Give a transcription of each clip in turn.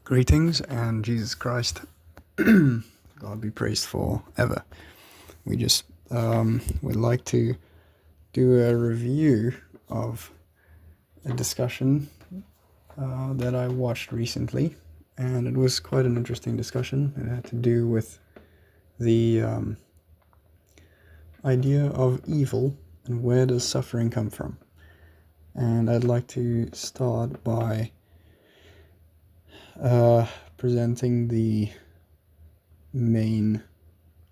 Greetings and Jesus Christ, God be praised forever. We just would like to do a review of a discussion that I watched recently, and it was quite an interesting discussion. It had to do with the idea of evil and where does suffering come from. And I'd like to start by presenting the main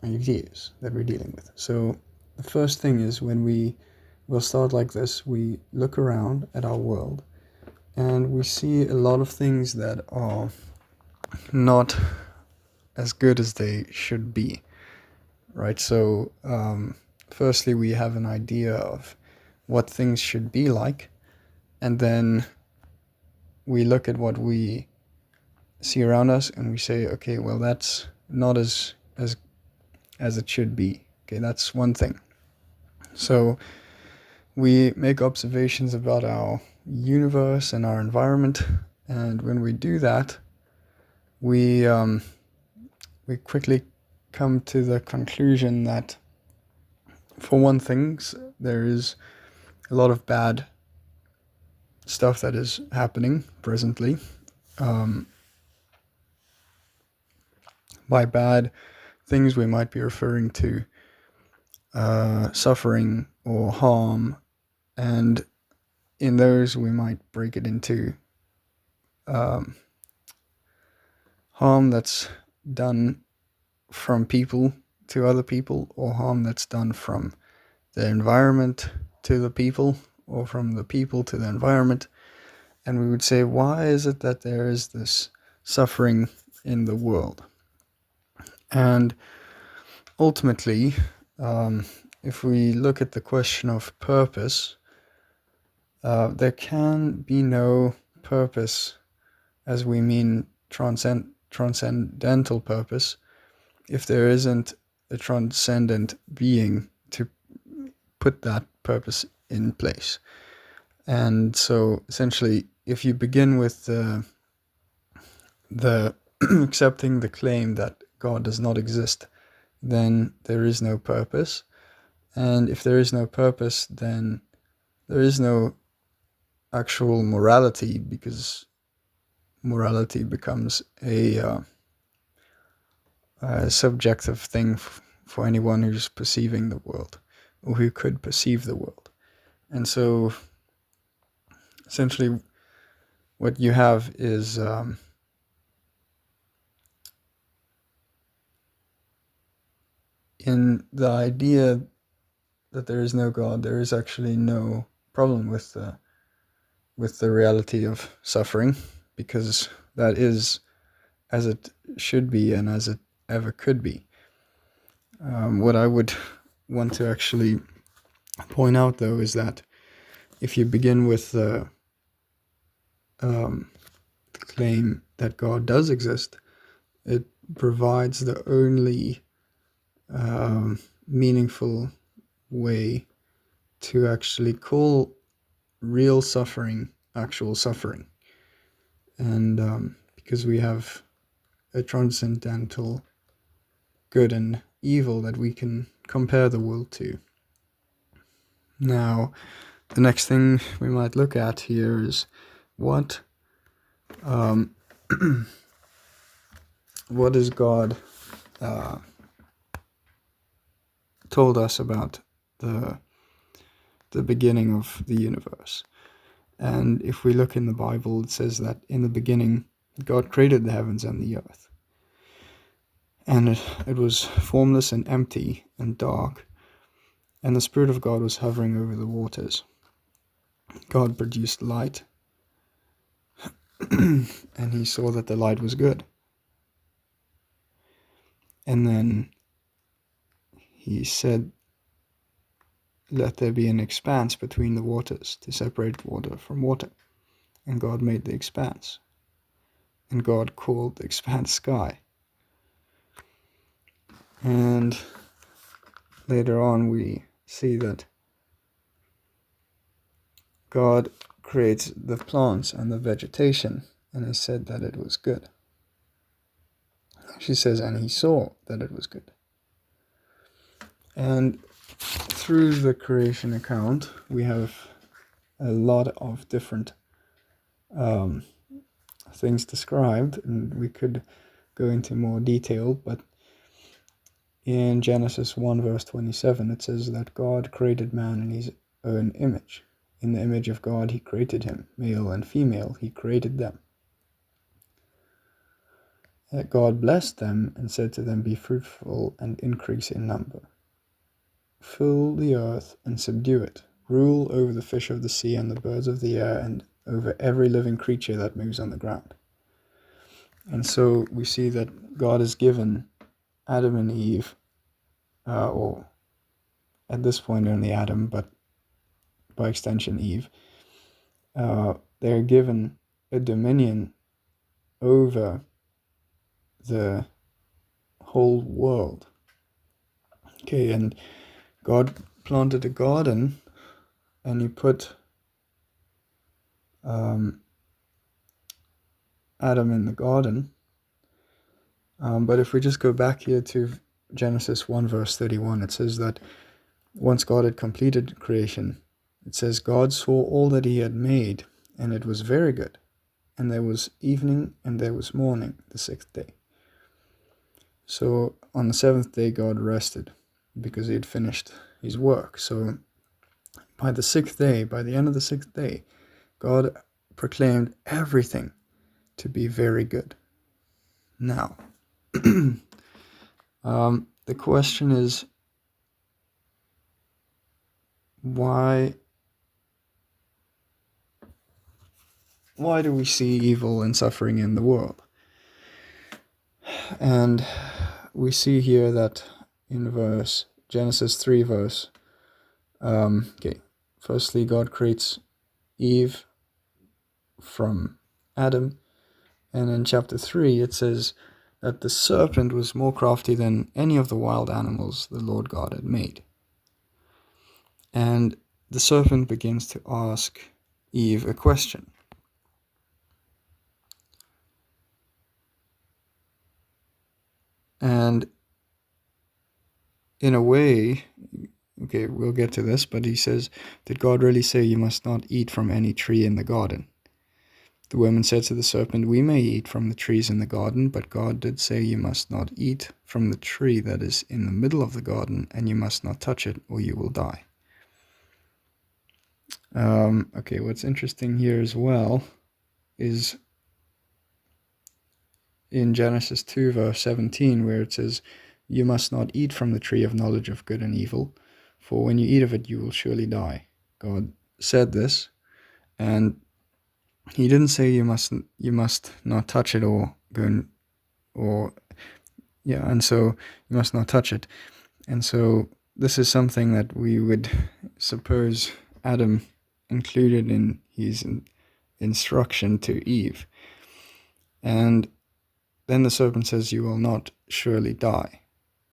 ideas that we're dealing with. So the first thing is, when we'll start like this, we look around at our world and we see a lot of things that are not as good as they should be, right? So firstly, we have an idea of what things should be like, and then we look at what we see around us and we say, okay, well, that's not as it should be. Okay, that's one thing. So we make observations about our universe and our environment, and when we do that, we quickly come to the conclusion that, for one thing, there is a lot of bad stuff that is happening presently. By bad things, we might be referring to suffering or harm, and in those we might break it into harm that's done from people to other people, or harm that's done from the environment to the people, or from the people to the environment. And we would say, why is it that there is this suffering in the world? And ultimately, if we look at the question of purpose, there can be no purpose, as we mean transcendental purpose, if there isn't a transcendent being to put that purpose in place. And so essentially, if you begin with the accepting the claim that God does not exist, then there is no purpose. And if there is no purpose, then there is no actual morality, because morality becomes a subjective thing for anyone who's perceiving the world, or who could perceive the world. And so essentially what you have is in the idea that there is no God, there is actually no problem with the reality of suffering, because that is as it should be and as it ever could be. What I would want to actually point out, though, is that if you begin with the claim that God does exist, it provides the only meaningful way to actually call real suffering actual suffering. And because we have a transcendental good and evil that we can compare the world to. Now, the next thing we might look at here is what what has God told us about the beginning of the universe. And if we look in the Bible, it says that in the beginning God created the heavens and the earth, and it was formless and empty and dark, and the Spirit of God was hovering over the waters. God produced light, and he saw that the light was good. And then he said, let there be an expanse between the waters to separate water from water. And God made the expanse. And God called the expanse sky. And later on we see that God creates the plants and the vegetation, and he said that it was good. She says, and he saw that it was good. And through the creation account, we have a lot of different things described, and we could go into more detail, but in Genesis 1 verse 27 it says that God created man in his own image. In the image of God he created him, male and female he created them. God blessed them and said to them, be fruitful and increase in number. Fill the earth and subdue it. Rule over the fish of the sea and the birds of the air and over every living creature that moves on the ground. And so we see that God has given Adam and Eve, or at this point only Adam, but by extension Eve, they're given a dominion over the whole world. Okay, and God planted a garden, and he put Adam in the garden. But if we just go back here to Genesis 1 verse 31, it says that once God had completed creation, it says, God saw all that he had made, and it was very good. And there was evening and there was morning, the sixth day. So on the seventh day God rested, because he had finished his work. So by the sixth day, by the end of the sixth day, God proclaimed everything to be very good. Now, the question is, why do we see evil and suffering in the world? And we see here that in Genesis 3 verse, firstly God creates Eve from Adam, and in chapter 3 it says that the serpent was more crafty than any of the wild animals the Lord God had made. And the serpent begins to ask Eve a question. And in a way, okay, we'll get to this, but he says, did God really say you must not eat from any tree in the garden? The woman said to the serpent, we may eat from the trees in the garden, but God did say you must not eat from the tree that is in the middle of the garden, and you must not touch it, or you will die. Okay, what's interesting here as well is in Genesis 2 verse 17, where it says, you must not eat from the tree of knowledge of good and evil, for when you eat of it you will surely die. God said this, and he didn't say you must not touch it and so you must not touch it. And so this is something that we would suppose Adam included in his instruction to Eve. And then the serpent says, you will not surely die.